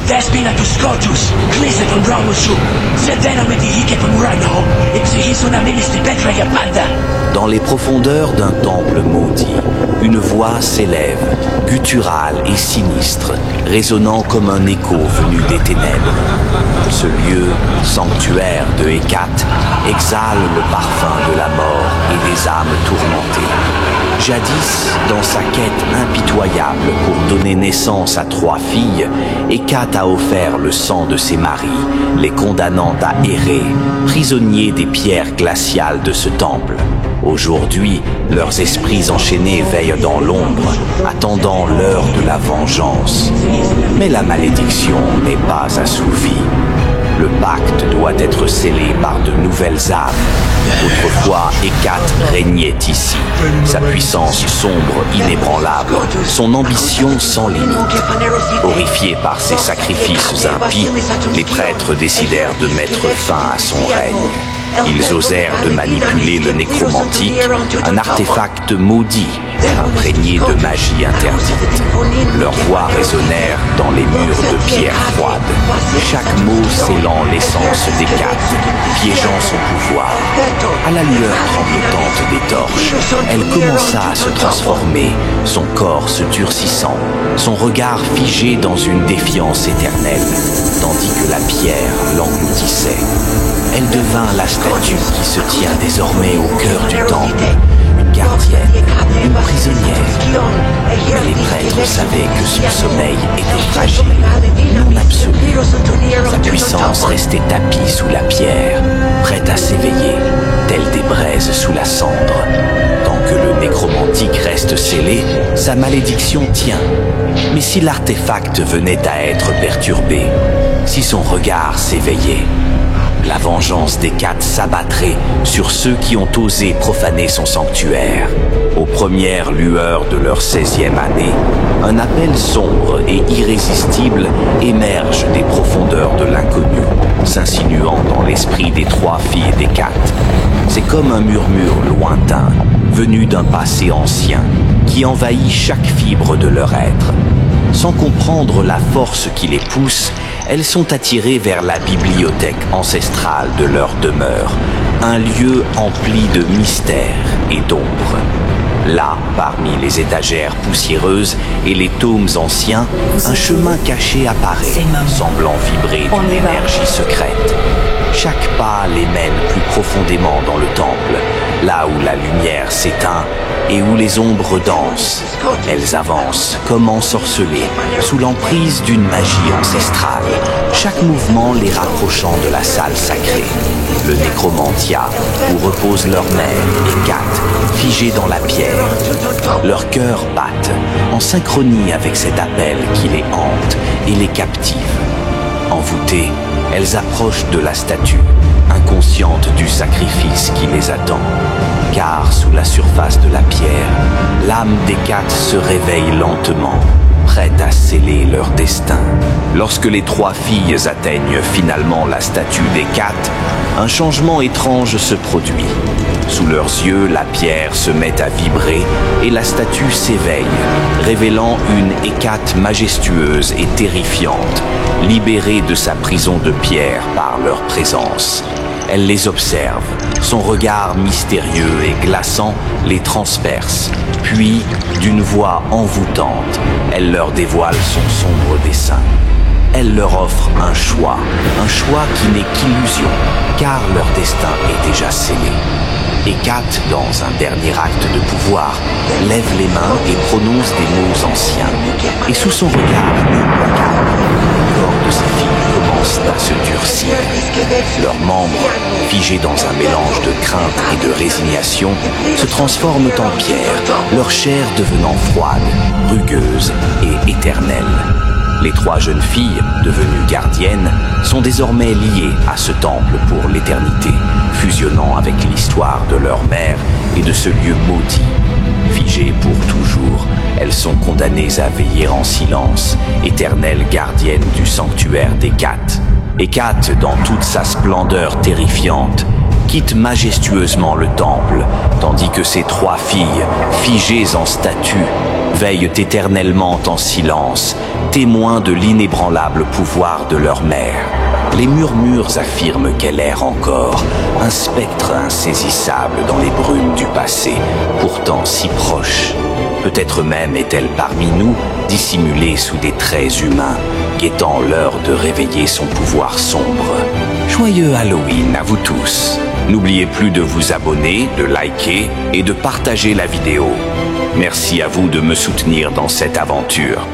Despinatus Scotus, Cliseton Romusu, Sedenum et Hicketum Rhino, Exihison Ministri Petraia Panda. Dans les profondeurs d'un temple maudit, une voix s'élève, gutturale et sinistre, résonnant comme un écho venu des ténèbres. Ce lieu, sanctuaire de Hécate, exhale le parfum de la mort et des âmes tourmentées. Jadis, dans sa quête impitoyable pour donner naissance à 3 filles, Hécate a offert le sang de ses maris, les condamnant à errer, prisonniers des pierres glaciales de ce temple. Aujourd'hui, leurs esprits enchaînés veillent dans l'ombre, attendant l'heure de la vengeance. Mais la malédiction n'est pas assouvie. Le pacte doit être scellé par de nouvelles âmes. Autrefois, Hécate régnait ici. Sa puissance sombre, inébranlable, son ambition sans limite. Horrifiés par ses sacrifices impies, les prêtres décidèrent de mettre fin à son règne. Ils osèrent de manipuler le nécromantique, un artefact maudit, imprégné de magie interdite. Leurs voix résonnèrent dans les murs de pierre froide, chaque mot scellant l'essence d'Hécate, piégeant son pouvoir. À la lueur tremblotante des torches, elle commença à se transformer, son corps se durcissant, son regard figé dans une défiance éternelle, tandis que la pierre l'engloutissait. Elle devint la statue qui se tient désormais au cœur du temple, une gardienne, une prisonnière. Mais les prêtres savaient que son sommeil était fragile, non absolu. Sa puissance restait tapie sous la pierre, prête à s'éveiller, telle des braises sous la cendre. Tant que le nécromantique reste scellé, sa malédiction tient. Mais si l'artefact venait à être perturbé, si son regard s'éveillait, la vengeance d'Hécate s'abattrait sur ceux qui ont osé profaner son sanctuaire. Aux premières lueurs de leur 16e année, un appel sombre et irrésistible émerge des profondeurs de l'inconnu, s'insinuant dans l'esprit des 3 filles d'Hécate. C'est comme un murmure lointain, venu d'un passé ancien, qui envahit chaque fibre de leur être. Sans comprendre la force qui les pousse, elles sont attirées vers la bibliothèque ancestrale de leur demeure, un lieu empli de mystères et d'ombres. Là, parmi les étagères poussiéreuses et les tomes anciens, un chemin caché apparaît, semblant vibrer d'une énergie secrète. Chaque pas les mène plus profondément dans le temple, là où la lumière s'éteint et où les ombres dansent. Elles avancent, comme ensorcelées, sous l'emprise d'une magie ancestrale, chaque mouvement les rapprochant de la salle sacrée, le nécromantia, où repose leur mère, Hécate, figée dans la pierre. Leurs cœurs battent, en synchronie avec cet appel qui les hante et les captive. Envoûtées, elles approchent de la statue, inconscientes du sacrifice qui les attend. Car sous la surface de la pierre, l'âme d'Hécate se réveille lentement, prête à sceller leur destin. Lorsque les 3 filles atteignent finalement la statue d'Hécate, un changement étrange se produit. Sous leurs yeux, la pierre se met à vibrer et la statue s'éveille, révélant une Hécate majestueuse et terrifiante, libérée de sa prison de pierre par leur présence. Elle les observe, son regard mystérieux et glaçant les transperce, puis, d'une voix envoûtante, elle leur dévoile son sombre dessein. Elle leur offre un choix qui n'est qu'illusion, car leur destin est déjà scellé. Hécate, dans un dernier acte de pouvoir, lève les mains et prononce des mots anciens. Et sous son regard implacable, le corps de ses filles commence à se durcir. Leurs membres, figés dans un mélange de crainte et de résignation, se transforment en pierre, leur chair devenant froide, rugueuse et éternelle. Les 3 jeunes filles, devenues gardiennes, sont désormais liées à ce temple pour l'éternité, fusionnant avec l'histoire de leur mère et de ce lieu maudit. Figées pour toujours, elles sont condamnées à veiller en silence, éternelles gardiennes du sanctuaire d'Hécate. Hécate, dans toute sa splendeur terrifiante, quitte majestueusement le temple, tandis que ses 3 filles, figées en statue, veillent éternellement en silence, témoins de l'inébranlable pouvoir de leur mère. Les murmures affirment qu'elle erre encore, un spectre insaisissable dans les brumes du passé, pourtant si proche. Peut-être même est-elle parmi nous, dissimulée sous des traits humains, guettant l'heure de réveiller son pouvoir sombre. Joyeux Halloween à vous tous. N'oubliez plus de vous abonner, de liker et de partager la vidéo. Merci à vous de me soutenir dans cette aventure.